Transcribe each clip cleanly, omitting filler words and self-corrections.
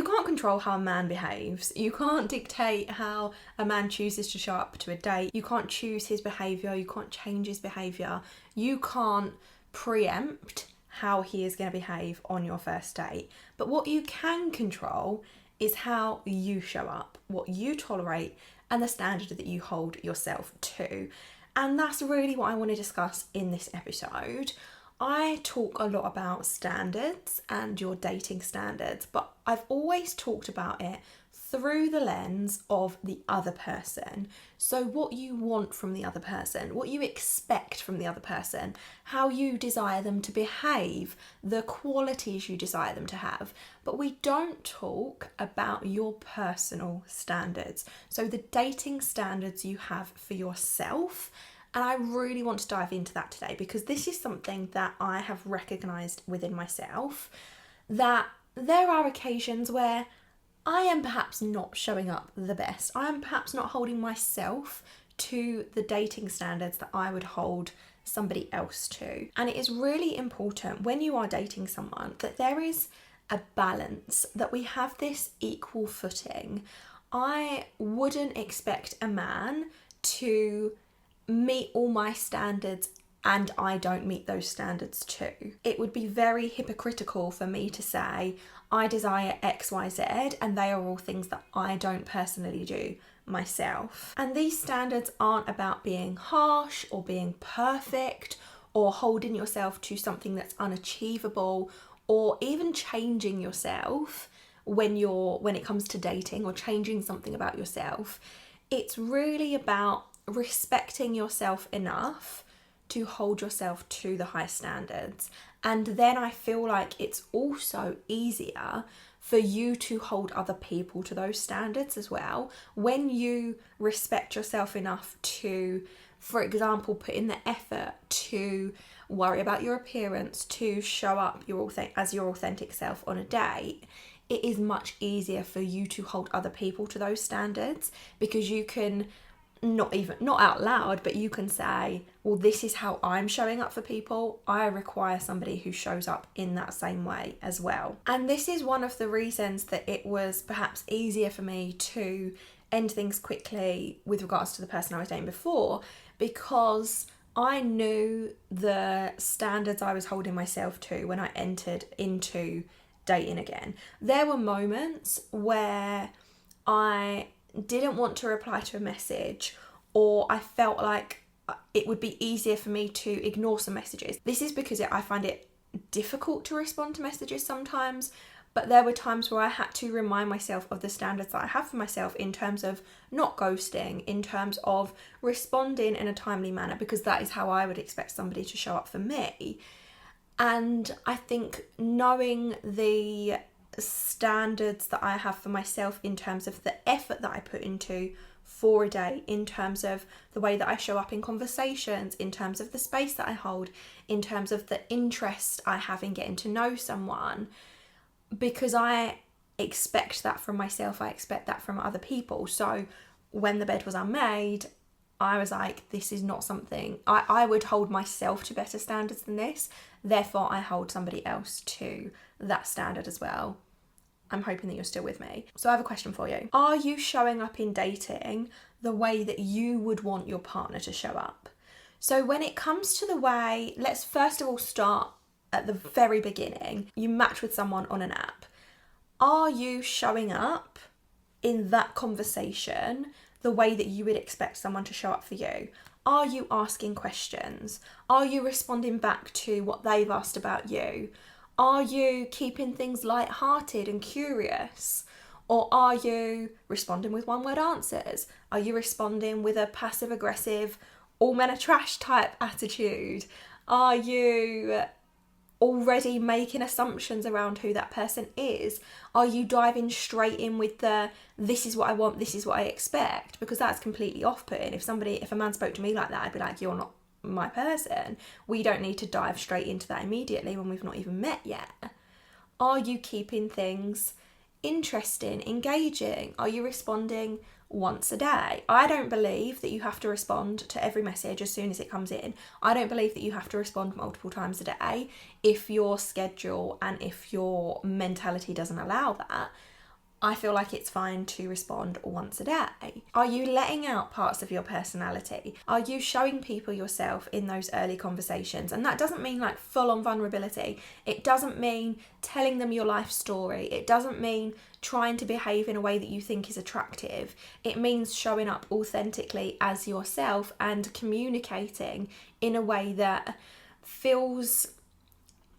can't control how a man behaves. You can't dictate how a man chooses to show up to a date. You can't choose his behaviour. You can't change his behaviour. You can't preempt how he is going to behave on your first date. But what you can control is how you show up, what you tolerate, and the standard that you hold yourself to. And that's really what I want to discuss in this episode. I talk a lot about standards and your dating standards, but I've always talked about it through the lens of the other person. So what you want from the other person, what you expect from the other person, how you desire them to behave, the qualities you desire them to have. But we don't talk about your personal standards. So the dating standards you have for yourself. And I really want to dive into that today because this is something that I have recognised within myself, that there are occasions where I am perhaps not showing up the best. I am perhaps not holding myself to the dating standards that I would hold somebody else to. And it is really important when you are dating someone that there is a balance, that we have this equal footing. I wouldn't expect a man to meet all my standards and I don't meet those standards too. It would be very hypocritical for me to say I desire X, Y, Z and they are all things that I don't personally do myself. And these standards aren't about being harsh or being perfect or holding yourself to something that's unachievable or even changing yourself when it comes to dating or changing something about yourself. It's really about respecting yourself enough to hold yourself to the high standards. And then I feel like it's also easier for you to hold other people to those standards as well. When you respect yourself enough to, for example, put in the effort to worry about your appearance, to show up as your authentic self on a date, it is much easier for you to hold other people to those standards because you can not out loud, but you can say, well, this is how I'm showing up for people. I require somebody who shows up in that same way as well. And this is one of the reasons that it was perhaps easier for me to end things quickly with regards to the person I was dating before, because I knew the standards I was holding myself to when I entered into dating again. There were moments where I didn't want to reply to a message, or I felt like it would be easier for me to ignore some messages. This is because I find it difficult to respond to messages sometimes, but there were times where I had to remind myself of the standards that I have for myself in terms of not ghosting, in terms of responding in a timely manner, because that is how I would expect somebody to show up for me. And I think knowing the standards that I have for myself in terms of the effort that I put into for a date, in terms of the way that I show up in conversations, in terms of the space that I hold, in terms of the interest I have in getting to know someone, because I expect that from myself, I expect that from other people. So when the bed was unmade, I was like, this is not something, I would hold myself to better standards than this, therefore I hold somebody else to that standard as well. I'm hoping that you're still with me. So I have a question for you. Are you showing up in dating the way that you would want your partner to show up? So when it comes to the way, let's first of all start at the very beginning. You match with someone on an app. Are you showing up in that conversation the way that you would expect someone to show up for you? Are you asking questions? Are you responding back to what they've asked about you? Are you keeping things light-hearted and curious? Or are you responding with one-word answers? Are you responding with a passive-aggressive, all men are trash type attitude? Are you already making assumptions around who that person is? Are you diving straight in with the, this is what I want, this is what I expect? Because that's completely off-putting. If a man spoke to me like that, I'd be like, you're not my person. We don't need to dive straight into that immediately when we've not even met yet. Are you keeping things interesting, engaging? Are you responding once a day? I don't believe that you have to respond to every message as soon as it comes in. I don't believe that you have to respond multiple times a day if your schedule and if your mentality doesn't allow that. I feel like it's fine to respond once a day. Are you letting out parts of your personality? Are you showing people yourself in those early conversations? And that doesn't mean like full on vulnerability. It doesn't mean telling them your life story. It doesn't mean trying to behave in a way that you think is attractive. It means showing up authentically as yourself and communicating in a way that feels,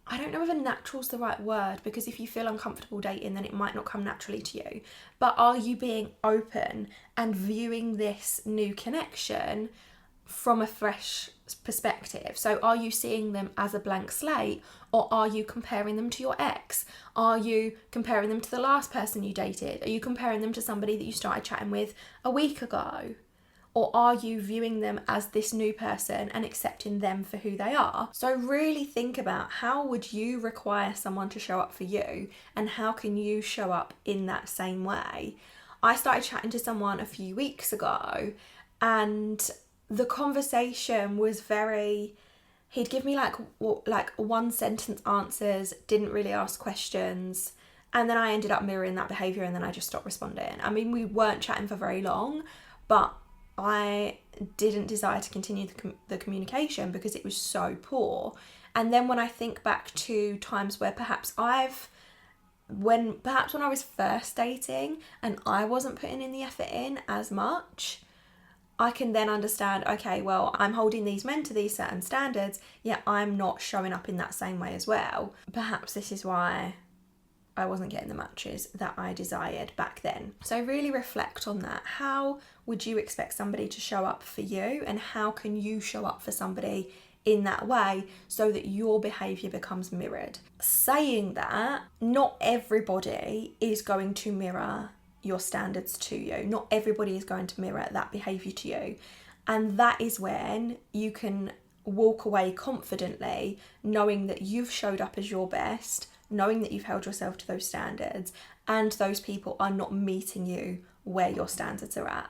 I don't know if natural's the right word, because if you feel uncomfortable dating, then it might not come naturally to you. But are you being open and viewing this new connection from a fresh perspective? So are you seeing them as a blank slate, or are you comparing them to your ex? Are you comparing them to the last person you dated? Are you comparing them to somebody that you started chatting with a week ago? Or are you viewing them as this new person and accepting them for who they are? So really think about, how would you require someone to show up for you, and how can you show up in that same way? I started chatting to someone a few weeks ago, and the conversation was very, he'd give me like one sentence answers, didn't really ask questions. And then I ended up mirroring that behaviour, and then I just stopped responding. I mean, we weren't chatting for very long, but I didn't desire to continue the communication because it was so poor. And then when I think back to times where perhaps when I was first dating and I wasn't putting in the effort in as much, I can then understand, okay, well, I'm holding these men to these certain standards, yet I'm not showing up in that same way as well. Perhaps this is why I wasn't getting the matches that I desired back then. So really reflect on that. How would you expect somebody to show up for you, and how can you show up for somebody in that way so that your behaviour becomes mirrored? Saying that, not everybody is going to mirror your standards to you. Not everybody is going to mirror that behaviour to you. And that is when you can walk away confidently, knowing that you've showed up as your best, knowing that you've held yourself to those standards, and those people are not meeting you where your standards are at.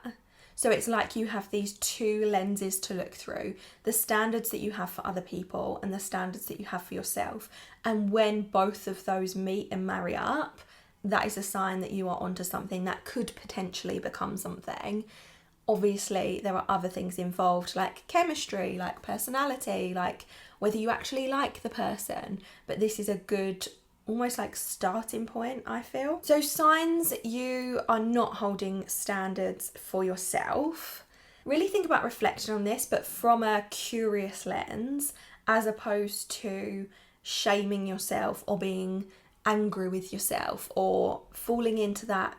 So it's like you have these two lenses to look through: the standards that you have for other people and the standards that you have for yourself. And when both of those meet and marry up, that is a sign that you are onto something that could potentially become something. Obviously, there are other things involved, like chemistry, like personality, like whether you actually like the person. But this is a good, almost like starting point, I feel. So signs you are not holding standards for yourself. Really think about reflecting on this, but from a curious lens, as opposed to shaming yourself or being angry with yourself or falling into that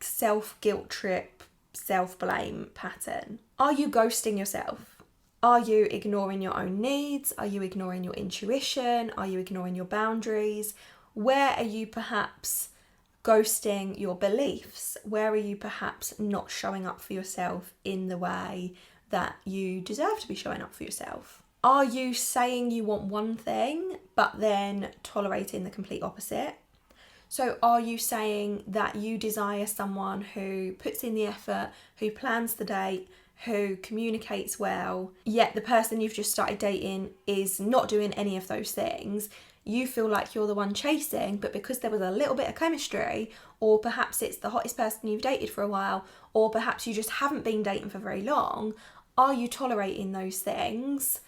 self-guilt trip, self-blame pattern. Are you ghosting yourself? Are you ignoring your own needs? Are you ignoring your intuition? Are you ignoring your boundaries? Where are you perhaps ghosting your beliefs? Where are you perhaps not showing up for yourself in the way that you deserve to be showing up for yourself? Are you saying you want one thing but then tolerating the complete opposite? So are you saying that you desire someone who puts in the effort, who plans the date, who communicates well, yet the person you've just started dating is not doing any of those things? You feel like you're the one chasing, but because there was a little bit of chemistry, or perhaps it's the hottest person you've dated for a while, or perhaps you just haven't been dating for very long, are you tolerating those things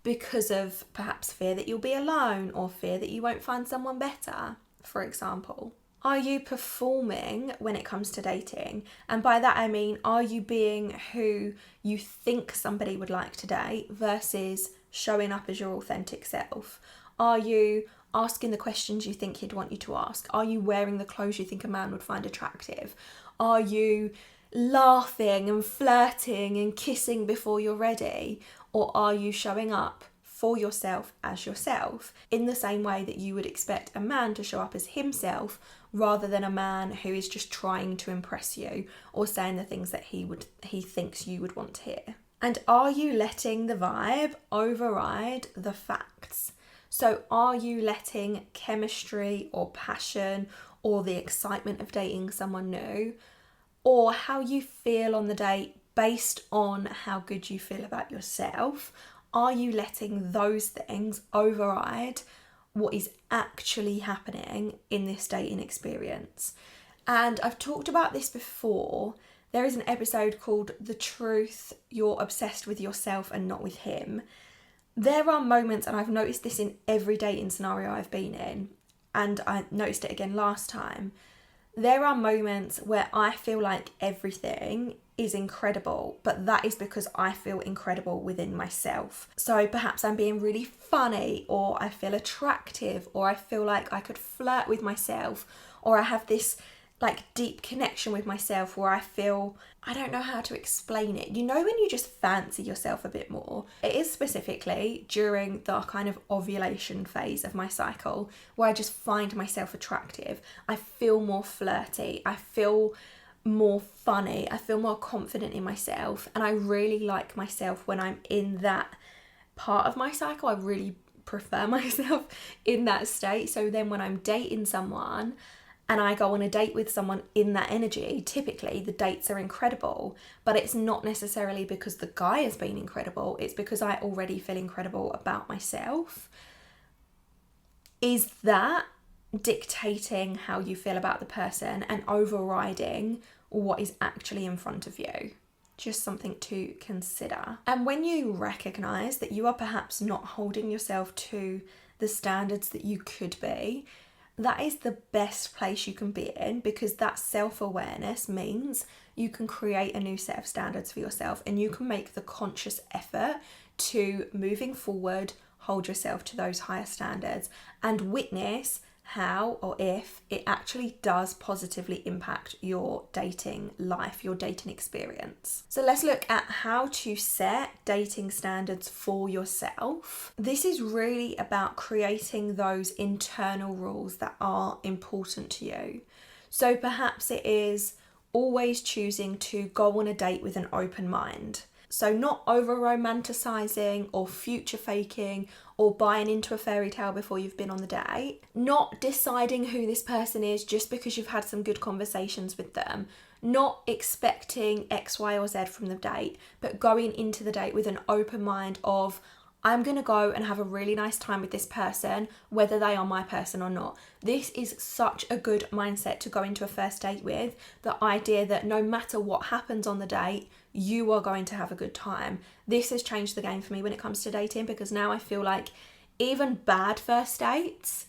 because of perhaps fear that you'll be alone, or fear that you won't find someone better, for example? Are you performing when it comes to dating? And by that I mean, are you being who you think somebody would like to date versus showing up as your authentic self? Are you asking the questions you think he'd want you to ask? Are you wearing the clothes you think a man would find attractive? Are you laughing and flirting and kissing before you're ready? Or are you showing up for yourself as yourself in the same way that you would expect a man to show up as himself, rather than a man who is just trying to impress you or saying the things that he thinks you would want to hear? And are you letting the vibe override the facts? So are you letting chemistry or passion or the excitement of dating someone new, or how you feel on the date based on how good you feel about yourself, are you letting those things override what is actually happening in this dating experience? And I've talked about this before. There is an episode called The Truth You're Obsessed with Yourself and Not with Him. There are moments, and I've noticed this in every dating scenario I've been in, and I noticed it again last time. There are moments where I feel like everything is incredible, but that is because I feel incredible within myself. So perhaps I'm being really funny, or I feel attractive, or I feel like I could flirt with myself, or I have this like deep connection with myself where I feel, I don't know how to explain it. You know when you just fancy yourself a bit more? It is specifically during the kind of ovulation phase of my cycle where I just find myself attractive. I feel more flirty. I feel more funny. I feel more confident in myself. And I really like myself when I'm in that part of my cycle. I really prefer myself in that state. So then when I'm dating someone, and I go on a date with someone in that energy, typically the dates are incredible, but it's not necessarily because the guy has been incredible, it's because I already feel incredible about myself. Is that dictating how you feel about the person and overriding what is actually in front of you? Just something to consider. And when you recognise that you are perhaps not holding yourself to the standards that you could be, that is the best place you can be in, because that self-awareness means you can create a new set of standards for yourself and you can make the conscious effort to, moving forward, hold yourself to those higher standards and witness how or if it actually does positively impact your dating life, your dating experience. So let's look at how to set dating standards for yourself. This is really about creating those internal rules that are important to you. So perhaps it is always choosing to go on a date with an open mind. So not over romanticizing or future faking or buying into a fairy tale before you've been on the date. Not deciding who this person is just because you've had some good conversations with them. Not expecting X, Y, or Z from the date, but going into the date with an open mind of, I'm going to go and have a really nice time with this person, whether they are my person or not. This is such a good mindset to go into a first date with. The idea that no matter what happens on the date, you are going to have a good time. This has changed the game for me when it comes to dating, because now I feel like even bad first dates,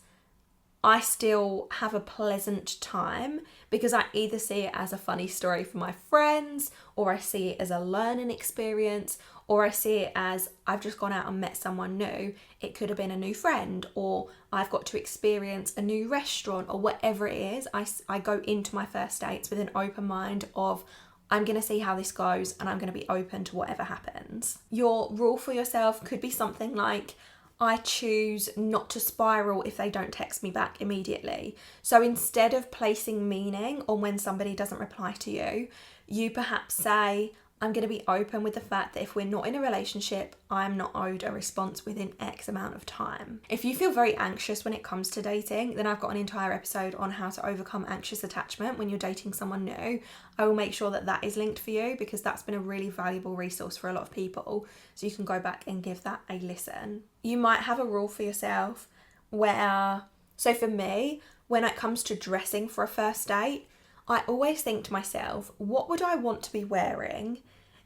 I still have a pleasant time because I either see it as a funny story for my friends, or I see it as a learning experience, or I see it as I've just gone out and met someone new. It could have been a new friend, or I've got to experience a new restaurant, or whatever it is. I go into my first dates with an open mind of, I'm going to see how this goes and I'm going to be open to whatever happens. Your rule for yourself could be something like, I choose not to spiral if they don't text me back immediately. So instead of placing meaning on when somebody doesn't reply to you, you perhaps say, I'm going to be open with the fact that if we're not in a relationship, I'm not owed a response within X amount of time. If you feel very anxious when it comes to dating, then I've got an entire episode on how to overcome anxious attachment when you're dating someone new. I will make sure that that is linked for you, because that's been a really valuable resource for a lot of people. So you can go back and give that a listen. You might have a rule for yourself where, so for me, when it comes to dressing for a first date, I always think to myself, what would I want to be wearing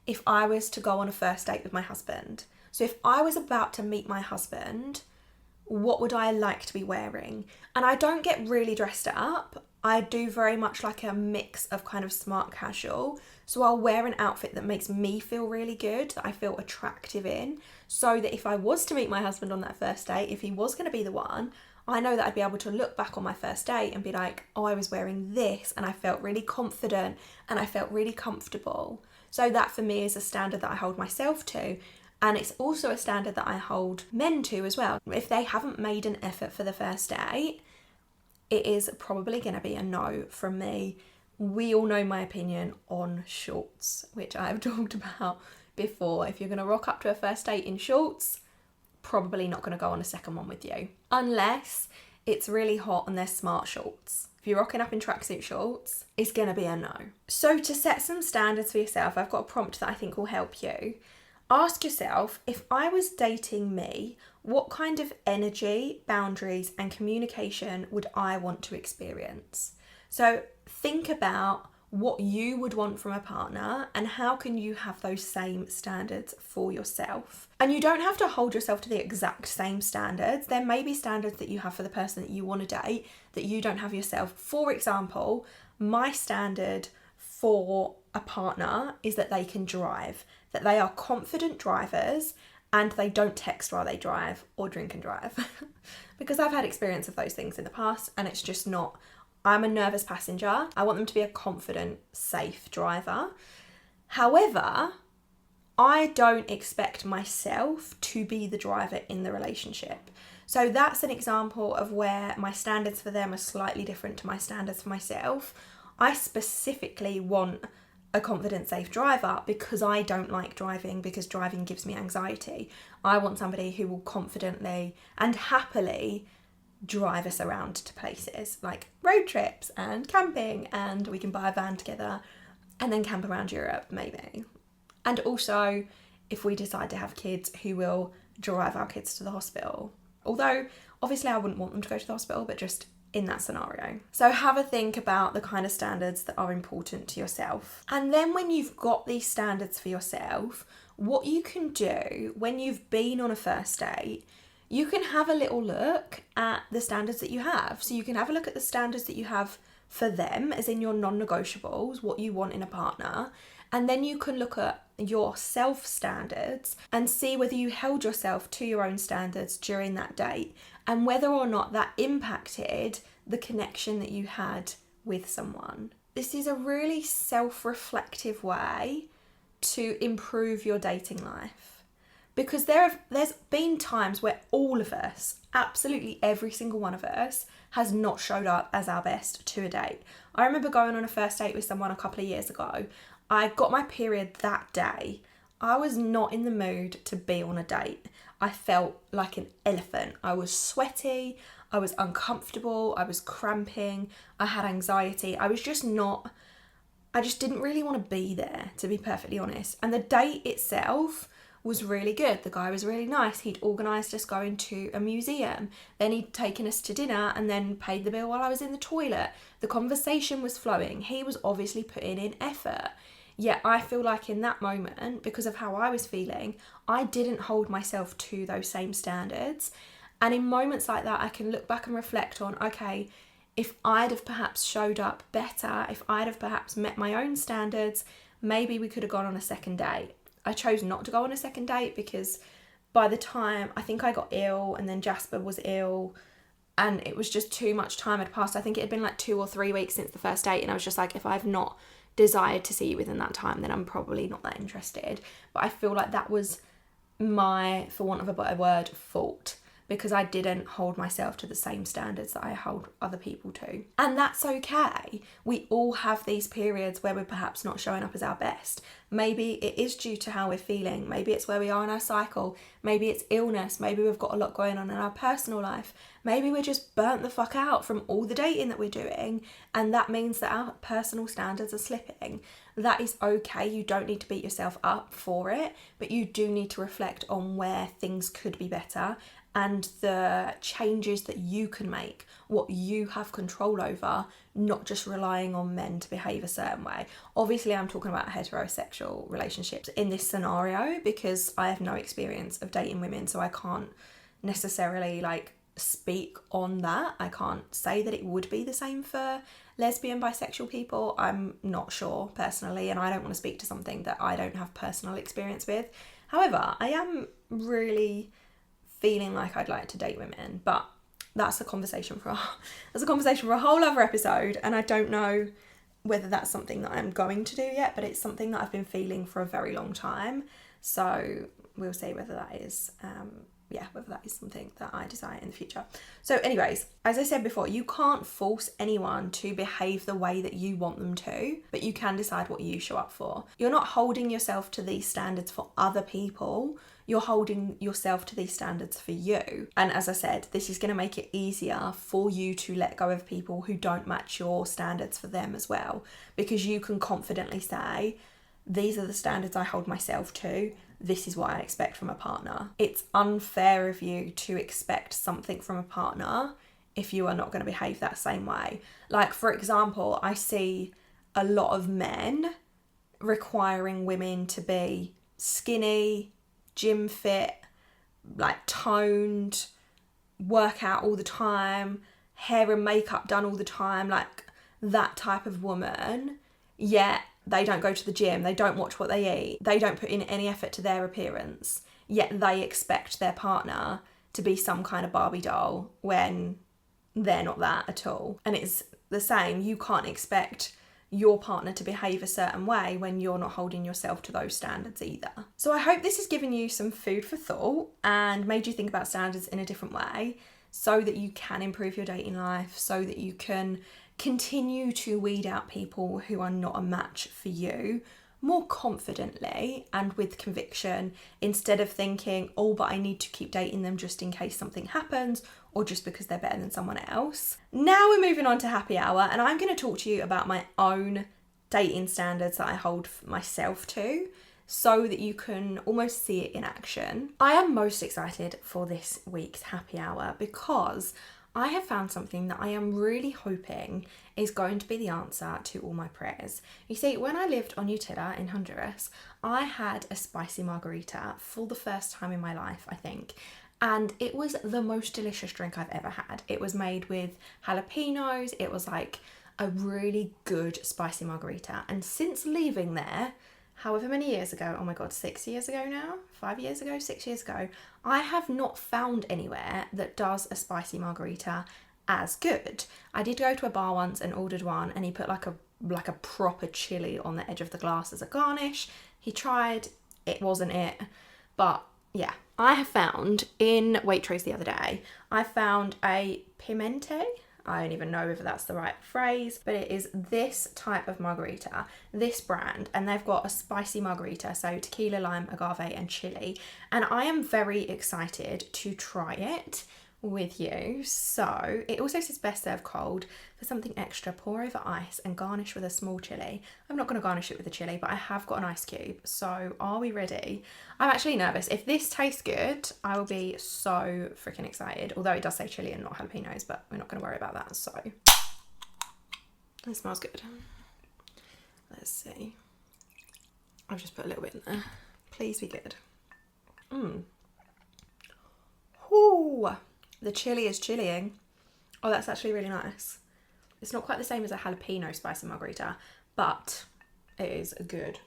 if I was to go on a first date with my husband? So if I was about to meet my husband, what would I like to be wearing? And I don't get really dressed up. I do very much like a mix of kind of smart casual. So I'll wear an outfit that makes me feel really good, that I feel attractive in, so that if I was to meet my husband on that first date, if he was going to be the one, I know that I'd be able to look back on my first date and be like, oh, I was wearing this and I felt really confident and I felt really comfortable. So that for me is a standard that I hold myself to. And it's also a standard that I hold men to as well. If they haven't made an effort for the first date, it is probably going to be a no from me. We all know my opinion on shorts, which I've talked about before. If you're going to rock up to a first date in shorts, probably not going to go on a second one with you, unless it's really hot and they're smart shorts. If you're rocking up in tracksuit shorts, it's going to be a no. So to set some standards for yourself, I've got a prompt that I think will help you. Ask yourself, if I was dating me, what kind of energy, boundaries and communication would I want to experience? So think about what you would want from a partner and how can you have those same standards for yourself. And you don't have to hold yourself to the exact same standards. There may be standards that you have for the person that you want to date that you don't have yourself. For example, my standard for a partner is that they can drive, that they are confident drivers and they don't text while they drive or drink and drive. Because I've had experience of those things in the past and it's just not, I'm a nervous passenger. I want them to be a confident, safe driver. However, I don't expect myself to be the driver in the relationship. So that's an example of where my standards for them are slightly different to my standards for myself. I specifically want a confident, safe driver because I don't like driving, because driving gives me anxiety. I want somebody who will confidently and happily drive us around to places like road trips and camping, and we can buy a van together and then camp around Europe maybe. And also, if we decide to have kids, who will drive our kids to the hospital. Although obviously I wouldn't want them to go to the hospital, but just in that scenario. So have a think about the kind of standards that are important to yourself. And then when you've got these standards for yourself, what you can do when you've been on a first date, you can have a little look at the standards that you have. So you can have a look at the standards that you have for them, as in your non-negotiables, what you want in a partner. And then you can look at your self-standards and see whether you held yourself to your own standards during that date and whether or not that impacted the connection that you had with someone. This is a really self-reflective way to improve your dating life. Because there's been times where all of us, absolutely every single one of us, has not showed up as our best to a date. I remember going on a first date with someone a couple of years ago. I got my period that day. I was not in the mood to be on a date. I felt like an elephant. I was sweaty, I was uncomfortable, I was cramping, I had anxiety. I just didn't really want to be there, to be perfectly honest. And the date itself was really good. The guy was really nice. He'd organised us going to a museum. Then he'd taken us to dinner and then paid the bill while I was in the toilet. The conversation was flowing. He was obviously putting in effort. Yet I feel like in that moment, because of how I was feeling, I didn't hold myself to those same standards. And in moments like that, I can look back and reflect on, okay, if I'd have perhaps showed up better, if I'd have perhaps met my own standards, maybe we could have gone on a second date. I chose not to go on a second date because by the time I think I got ill and then Jasper was ill and it was just too much time had passed. I think it had been like 2 or 3 weeks since the first date, and I was just like, if I've not desired to see you within that time, then I'm probably not that interested. But I feel like that was my, for want of a better word, fault, because I didn't hold myself to the same standards that I hold other people to. And that's okay. We all have these periods where we're perhaps not showing up as our best. Maybe it is due to how we're feeling. Maybe it's where we are in our cycle. Maybe it's illness. Maybe we've got a lot going on in our personal life. Maybe we're just burnt the fuck out from all the dating that we're doing, and that means that our personal standards are slipping. That is okay. You don't need to beat yourself up for it, but you do need to reflect on where things could be better and the changes that you can make, what you have control over, not just relying on men to behave a certain way. Obviously, I'm talking about heterosexual relationships in this scenario because I have no experience of dating women, so I can't necessarily speak on that. I can't say that it would be the same for lesbian, bisexual people. I'm not sure personally, and I don't want to speak to something that I don't have personal experience with. However, I am really feeling like I'd like to date women, but that's a conversation for a whole other episode, and I don't know whether that's something that I'm going to do yet, but it's something that I've been feeling for a very long time, so we'll see whether that is whether that is something that I desire in the future. So anyways, as I said before, you can't force anyone to behave the way that you want them to, but you can decide what you show up for. You're not holding yourself to these standards for other people. You're holding yourself to these standards for you. And as I said, this is going to make it easier for you to let go of people who don't match your standards for them as well, because you can confidently say, these are the standards I hold myself to. This is what I expect from a partner. It's unfair of you to expect something from a partner if you are not going to behave that same way. Like, for example, I see a lot of men requiring women to be skinny, gym fit, like toned, work out all the time, hair and makeup done all the time, like that type of woman. Yet they don't go to the gym, they don't watch what they eat, they don't put in any effort to their appearance, yet they expect their partner to be some kind of Barbie doll when they're not that at all. And it's the same, you can't expect your partner to behave a certain way when you're not holding yourself to those standards either. So I hope this has given you some food for thought and made you think about standards in a different way, so that you can improve your dating life, so that you can continue to weed out people who are not a match for you more confidently and with conviction, instead of thinking, oh, but I need to keep dating them just in case something happens or just because they're better than someone else. Now we're moving on to happy hour, and I'm going to talk to you about my own dating standards that I hold myself to, so that you can almost see it in action. I am most excited for this week's happy hour because I have found something that I am really hoping is going to be the answer to all my prayers. You see, when I lived on Utila in Honduras, I had a spicy margarita for the first time in my life, I think. And it was the most delicious drink I've ever had. It was made with jalapenos. It was like a really good spicy margarita. And since leaving there, however many years ago, oh my God, 6 years ago now, 5 years ago, 6 years ago, I have not found anywhere that does a spicy margarita as good. I did go to a bar once and ordered one, and he put like a proper chili on the edge of the glass as a garnish. He tried, it wasn't it, but yeah. I have found in Waitrose the other day, I found a pimente. I don't even know if that's the right phrase, but it is this type of margarita, this brand, and they've got a spicy margarita, so tequila, lime, agave, and chili. And I am very excited to try it with you. So it also says best served cold. For something extra, pour over ice and garnish with a small chili. I'm not going to garnish it with a chili, but I have got an ice cube. So are we ready? I'm actually nervous. If this tastes good, I will be so freaking excited. Although it does say chili and not jalapenos, but we're not going to worry about that. So it smells good. Let's see. I've just put a little bit in there. Please be good. Ooh. The chili is chillying. Oh, that's actually really nice. It's not quite the same as a jalapeno spicy margarita, but it is good.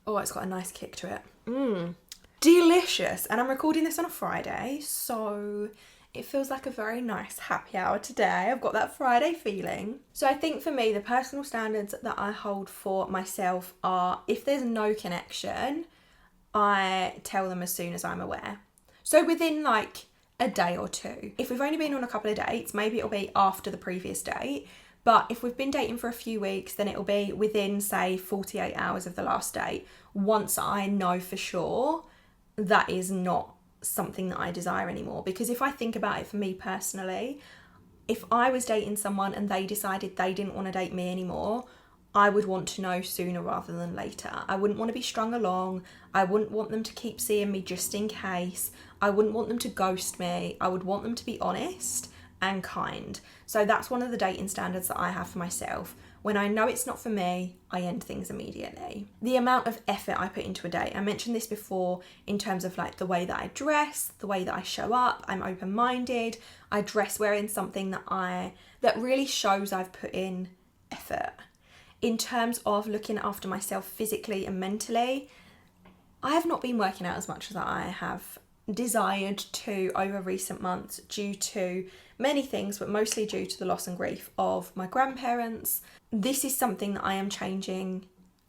Oh, it's got a nice kick to it. Delicious. And I'm recording this on a Friday, so it feels like a very nice happy hour today. I've got that Friday feeling. So I think for me, the personal standards that I hold for myself are, if there's no connection, I tell them as soon as I'm aware. So within like a day or two. If we've only been on a couple of dates, maybe it'll be after the previous date. But if we've been dating for a few weeks, then it'll be within, say, 48 hours of the last date. Once I know for sure that is not something that I desire anymore. Because if I think about it for me personally, if I was dating someone and they decided they didn't want to date me anymore, I would want to know sooner rather than later. I wouldn't want to be strung along. I wouldn't want them to keep seeing me just in case. I wouldn't want them to ghost me. I would want them to be honest and kind. So that's one of the dating standards that I have for myself. When I know it's not for me, I end things immediately. The amount of effort I put into a date, I mentioned this before in terms of like the way that I dress, the way that I show up. I'm open-minded. I dress wearing something that really shows I've put in effort. In terms of looking after myself physically and mentally, I have not been working out as much as I have desired to over recent months due to many things, but mostly due to the loss and grief of my grandparents. This is something that I am changing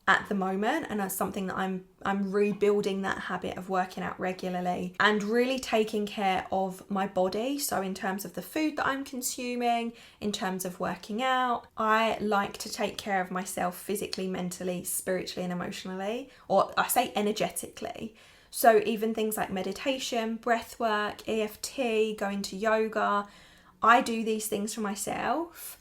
at the moment, and that's something that I'm rebuilding that habit of working out regularly and really taking care of my body. So in terms of the food that I'm consuming, in terms of working out, I like to take care of myself physically, mentally, spiritually and emotionally, or I say energetically. So even things like meditation, breath work, EFT, going to yoga, I do these things for myself.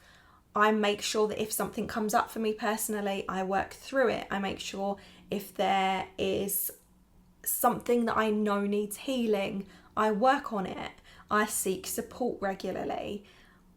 I make sure that if something comes up for me personally, I work through it. I make sure if there is something that I know needs healing, I work on it. I seek support regularly.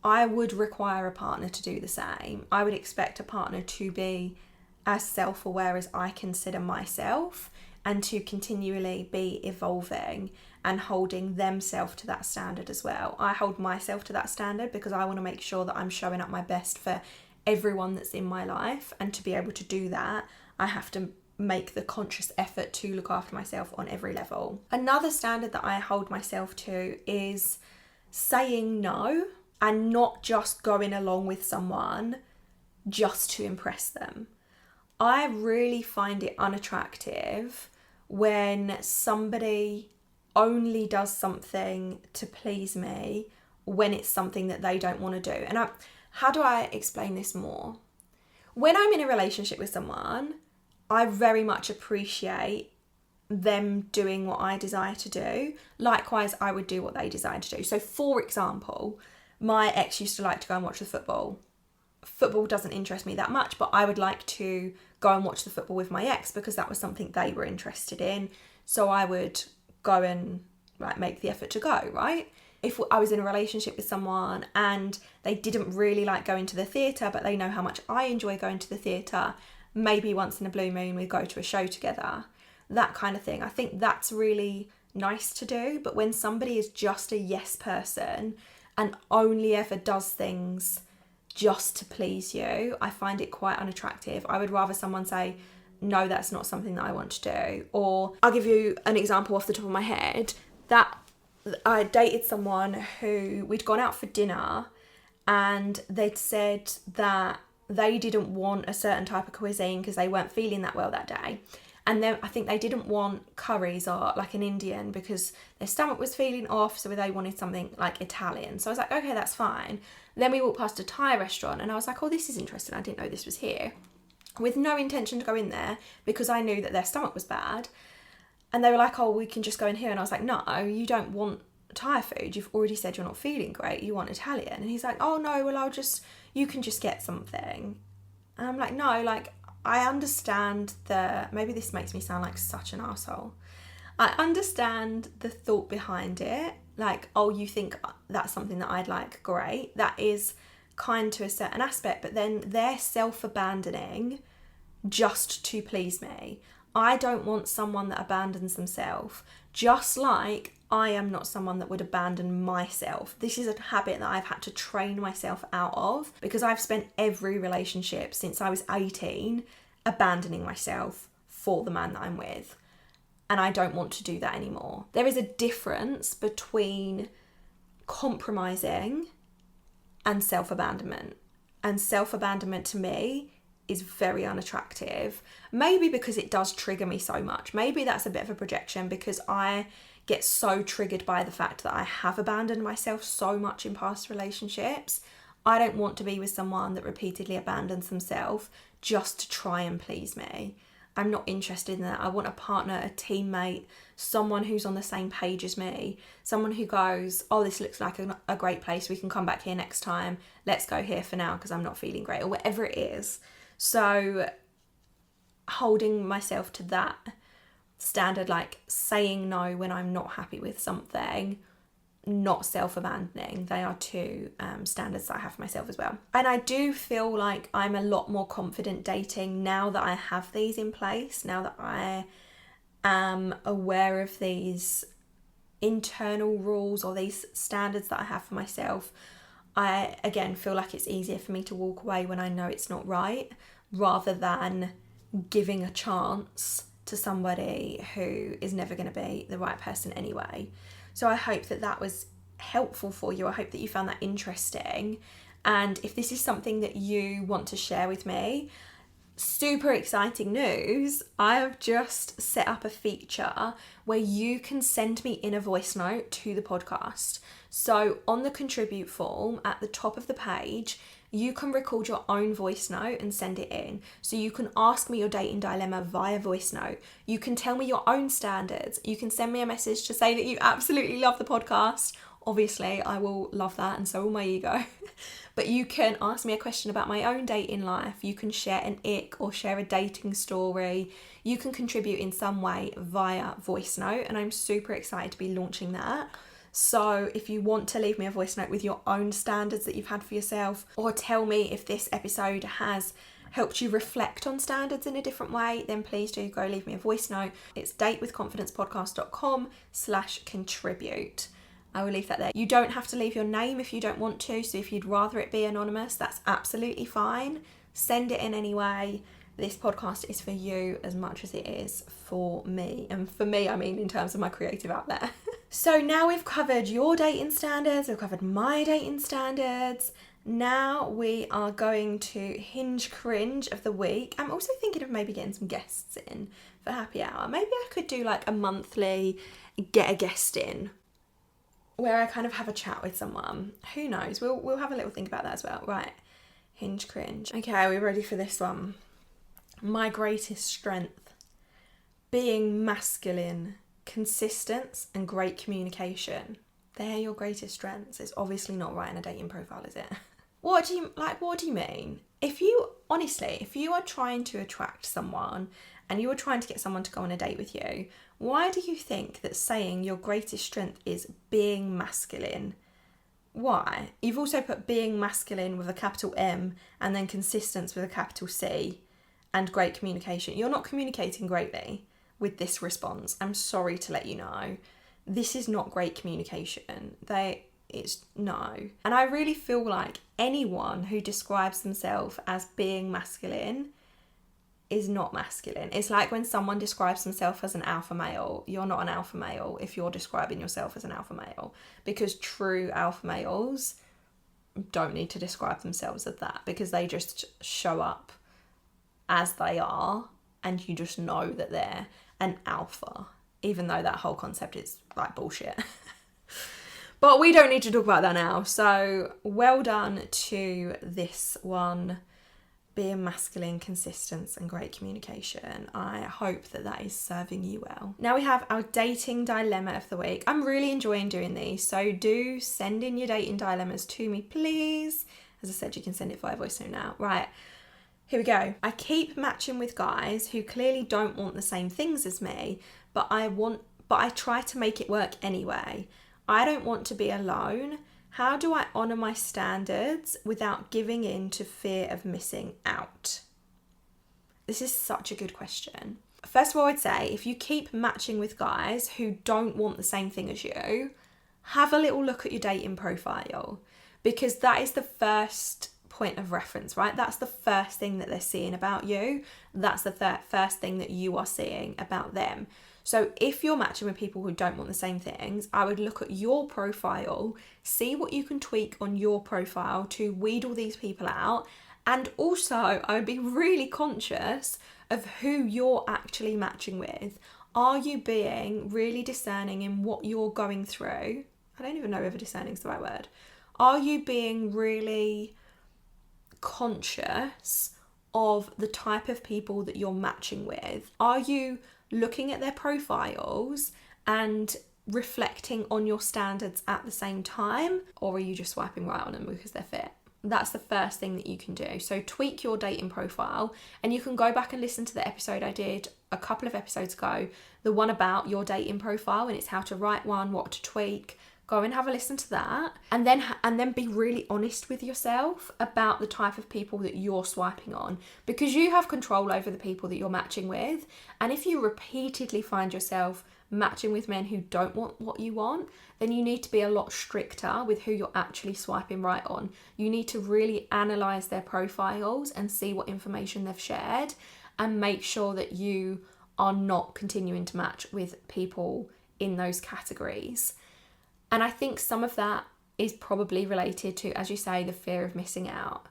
I would require a partner to do the same. I would expect a partner to be as self-aware as I consider myself, and to continually be evolving and holding themselves to that standard as well. I hold myself to that standard because I want to make sure that I'm showing up my best for everyone that's in my life, and to be able to do that, I have to make the conscious effort to look after myself on every level. Another standard that I hold myself to is saying no, and not just going along with someone just to impress them. I really find it unattractive when somebody only does something to please me when it's something that they don't want to do. And how do I explain this more? When I'm in a relationship with someone, I very much appreciate them doing what I desire to do. Likewise, I would do what they desire to do. So for example, my ex used to like to go and watch the football. Football doesn't interest me that much, but I would like to go and watch the football with my ex because that was something they were interested in. So I would go and make the effort to go, right? If I was in a relationship with someone and they didn't really like going to the theatre, but they know how much I enjoy going to the theatre, maybe once in a blue moon we'd go to a show together, that kind of thing. I think that's really nice to do. But when somebody is just a yes person and only ever does things just to please you, I find it quite unattractive. I would rather someone say, no, that's not something that I want to do. Or I'll give you an example off the top of my head, that I dated someone who we'd gone out for dinner and they'd said that they didn't want a certain type of cuisine because they weren't feeling that well that day. And then I think they didn't want curries or like an Indian because their stomach was feeling off, so they wanted something like Italian. So I was like, okay, that's fine. Then we walked past a Thai restaurant and I was like, oh, this is interesting. I didn't know this was here. With no intention to go in there because I knew that their stomach was bad. And they were like, oh, we can just go in here. And I was like, no, you don't want Thai food. You've already said you're not feeling great. You want Italian. And he's like, oh, no, well, you can just get something. And I'm like, no, like, I understand maybe this makes me sound like such an arsehole. I understand the thought behind it. Like, oh, you think that's something that I'd like? Great. That is kind to a certain aspect, but then they're self-abandoning just to please me. I don't want someone that abandons themselves, just like I am not someone that would abandon myself. This is a habit that I've had to train myself out of because I've spent every relationship since I was 18 abandoning myself for the man that I'm with. And I don't want to do that anymore. There is a difference between compromising and self-abandonment. And self-abandonment to me is very unattractive. Maybe because it does trigger me so much. Maybe that's a bit of a projection because I get so triggered by the fact that I have abandoned myself so much in past relationships. I don't want to be with someone that repeatedly abandons themselves just to try and please me. I'm not interested in that. I want a partner, a teammate, someone who's on the same page as me, someone who goes, oh, this looks like a great place. We can come back here next time. Let's go here for now because I'm not feeling great, or whatever it is. So holding myself to that standard, like saying no when I'm not happy with something, not self-abandoning. They are two standards that I have for myself as well. And I do feel like I'm a lot more confident dating now that I have these in place, now that I am aware of these internal rules or these standards that I have for myself. I, again, feel like it's easier for me to walk away when I know it's not right, rather than giving a chance to somebody who is never going to be the right person anyway. So I hope that was helpful for you. I hope that you found that interesting. And if this is something that you want to share with me, super exciting news. I have just set up a feature where you can send me in a voice note to the podcast. So on the contribute form at the top of the page, you can record your own voice note and send it in. So you can ask me your dating dilemma via voice note. You can tell me your own standards. You can send me a message to say that you absolutely love the podcast. Obviously, I will love that, and so will my ego. But you can ask me a question about my own dating life. You can share an ick or share a dating story. You can contribute in some way via voice note, and I'm super excited to be launching that. So if you want to leave me a voice note with your own standards that you've had for yourself, or tell me if this episode has helped you reflect on standards in a different way, then please do go leave me a voice note. It's datewithconfidencepodcast.com/contribute. I will leave that there. You don't have to leave your name if you don't want to, so if you'd rather it be anonymous, that's absolutely fine. Send it in anyway. This podcast is for you as much as it is for me. And for me, I mean in terms of my creative outlet. So now we've covered your dating standards, we've covered my dating standards. Now we are going to Hinge Cringe of the week. I'm also thinking of maybe getting some guests in for happy hour. Maybe I could do like a monthly get a guest in, where I kind of have a chat with someone. Who knows? We'll have a little think about that as well. Right, Hinge Cringe. Okay, are we ready for this one? My greatest strength: being masculine, consistent, and great communication. They're your greatest strengths. It's obviously not writing a dating profile, is it? What do you mean? If you are trying to attract someone and you are trying to get someone to go on a date with you, why do you think that saying your greatest strength is being masculine? Why? You've also put being masculine with a capital M and then consistence with a capital C and great communication. You're not communicating greatly with this response. I'm sorry to let you know. This is not great communication. No. And I really feel like anyone who describes themselves as being masculine is not masculine. It's like when someone describes themselves as an alpha male. You're not an alpha male if you're describing yourself as an alpha male, because true alpha males don't need to describe themselves as that, because they just show up as they are and you just know that they're an alpha, even though that whole concept is like bullshit. But we don't need to talk about that now. So well done to this one. Being masculine, consistent, and great communication. I hope that is serving you well. Now we have our dating dilemma of the week. I'm really enjoying doing these, so do send in your dating dilemmas to me, please. As I said, you can send it via voice note now. Right, here we go. I keep matching with guys who clearly don't want the same things as me, but I try to make it work anyway. I don't want to be alone. How do I honour my standards without giving in to fear of missing out? This is such a good question. First of all, I'd say if you keep matching with guys who don't want the same thing as you, have a little look at your dating profile, because that is the first point of reference, right? That's the first thing that they're seeing about you. That's the first thing that you are seeing about them. So if you're matching with people who don't want the same things, I would look at your profile, see what you can tweak on your profile to weed all these people out. And also, I would be really conscious of who you're actually matching with. Are you being really discerning in what you're going through? I don't even know whether discerning is the right word. Are you being really conscious of the type of people that you're matching with? Are you looking at their profiles and reflecting on your standards at the same time? Or are you just swiping right on them because they're fit? That's the first thing that you can do. So tweak your dating profile, and you can go back and listen to the episode I did a couple of episodes ago, the one about your dating profile, and it's how to write one, what to tweak. Go and have a listen to that, and then be really honest with yourself about the type of people that you're swiping on, because you have control over the people that you're matching with. And if you repeatedly find yourself matching with men who don't want what you want, then you need to be a lot stricter with who you're actually swiping right on. You need to really analyse their profiles and see what information they've shared, and make sure that you are not continuing to match with people in those categories. And I think some of that is probably related to, as you say, the fear of missing out.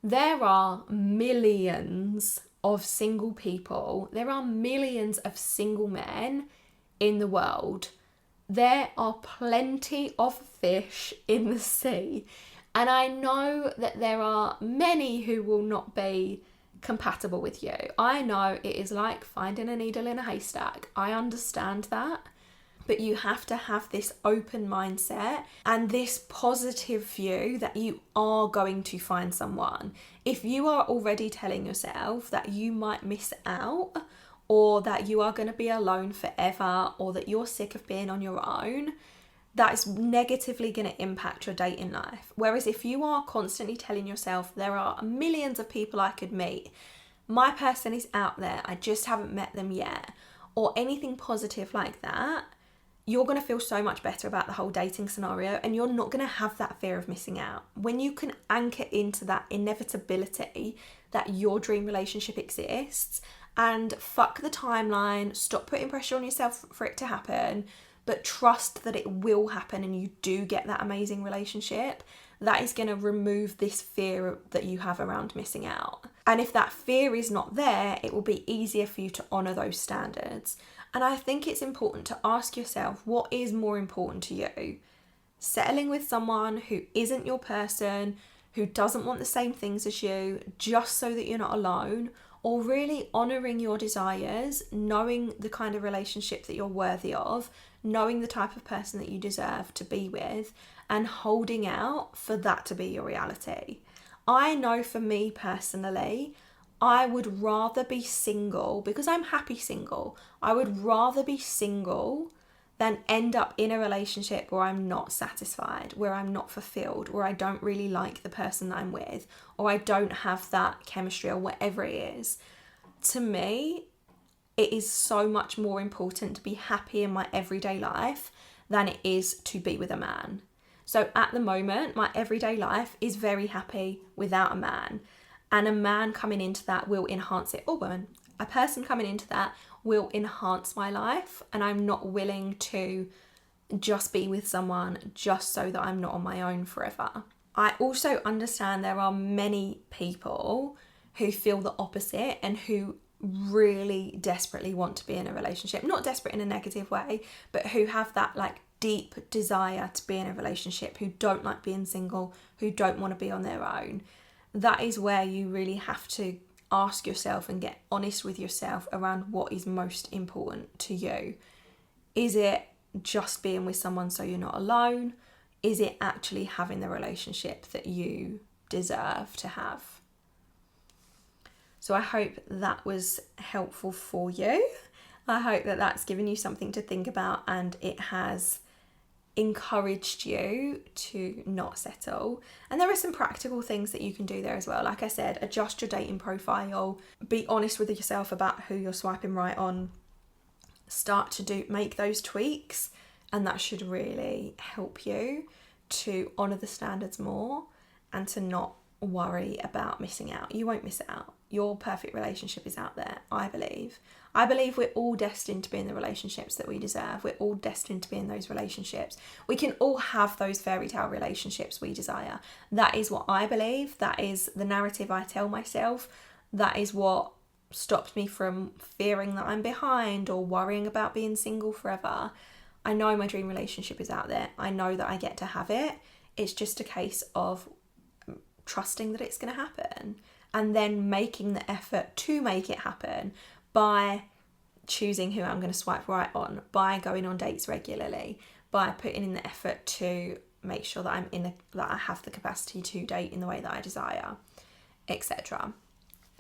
There are millions of single people. There are millions of single men in the world. There are plenty of fish in the sea. And I know that there are many who will not be compatible with you. I know it is like finding a needle in a haystack. I understand that. But you have to have this open mindset and this positive view that you are going to find someone. If you are already telling yourself that you might miss out, or that you are going to be alone forever, or that you're sick of being on your own, that is negatively going to impact your dating life. Whereas if you are constantly telling yourself, there are millions of people I could meet, my person is out there, I just haven't met them yet, or anything positive like that, you're going to feel so much better about the whole dating scenario, and you're not going to have that fear of missing out. When you can anchor into that inevitability that your dream relationship exists, and fuck the timeline, stop putting pressure on yourself for it to happen, but trust that it will happen and you do get that amazing relationship, that is going to remove this fear that you have around missing out. And if that fear is not there, it will be easier for you to honour those standards. And I think it's important to ask yourself, what is more important to you? Settling with someone who isn't your person, who doesn't want the same things as you, just so that you're not alone, or really honouring your desires, knowing the kind of relationship that you're worthy of, knowing the type of person that you deserve to be with, and holding out for that to be your reality. I know for me personally, I would rather be single, because I'm happy single. I would rather be single than end up in a relationship where I'm not satisfied, where I'm not fulfilled, where I don't really like the person that I'm with, or I don't have that chemistry, or whatever it is. To me, it is so much more important to be happy in my everyday life than it is to be with a man. So at the moment, my everyday life is very happy without a man. And a man coming into that will enhance it. Or woman, a person coming into that will enhance my life. And I'm not willing to just be with someone just so that I'm not on my own forever. I also understand there are many people who feel the opposite and who really desperately want to be in a relationship. Not desperate in a negative way, but who have that like deep desire to be in a relationship, who don't like being single, who don't want to be on their own. That is where you really have to ask yourself and get honest with yourself around what is most important to you. Is it just being with someone so you're not alone? Is it actually having the relationship that you deserve to have? So I hope that was helpful for you. I hope that that's given you something to think about, and it has encouraged you to not settle. And there are some practical things that you can do there as well. Like I said, adjust your dating profile, be honest with yourself about who you're swiping right on, start to make those tweaks, and that should really help you to honour the standards more and to not worry about missing out. You won't miss out. Your perfect relationship is out there, I believe. I believe we're all destined to be in the relationships that we deserve. We're all destined to be in those relationships. We can all have those fairy tale relationships we desire. That is what I believe. That is the narrative I tell myself. That is what stops me from fearing that I'm behind or worrying about being single forever. I know my dream relationship is out there. I know that I get to have it. It's just a case of trusting that it's going to happen, and then making the effort to make it happen by choosing who I'm going to swipe right on, by going on dates regularly, by putting in the effort to make sure that that I have the capacity to date in the way that I desire, etc.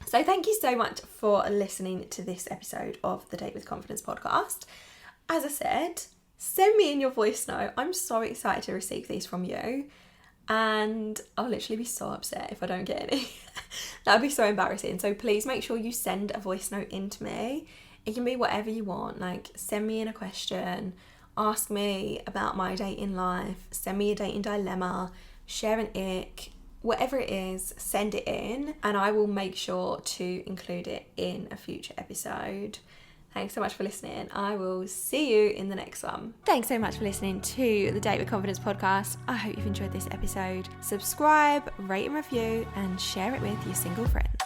So thank you so much for listening to this episode of the Date with Confidence podcast. As I said, send me in your voice note. I'm so excited to receive these from you. And I'll literally be so upset if I don't get any. That would be so embarrassing. So please make sure you send a voice note in to me. It can be whatever you want. Like, send me in a question, ask me about my dating life, send me a dating dilemma, share an ick, whatever it is, send it in, and I will make sure to include it in a future episode. Thanks so much for listening. I will see you in the next one. Thanks so much for listening to the Date with Confidence podcast. I hope you've enjoyed this episode. Subscribe, rate and review, and share it with your single friends.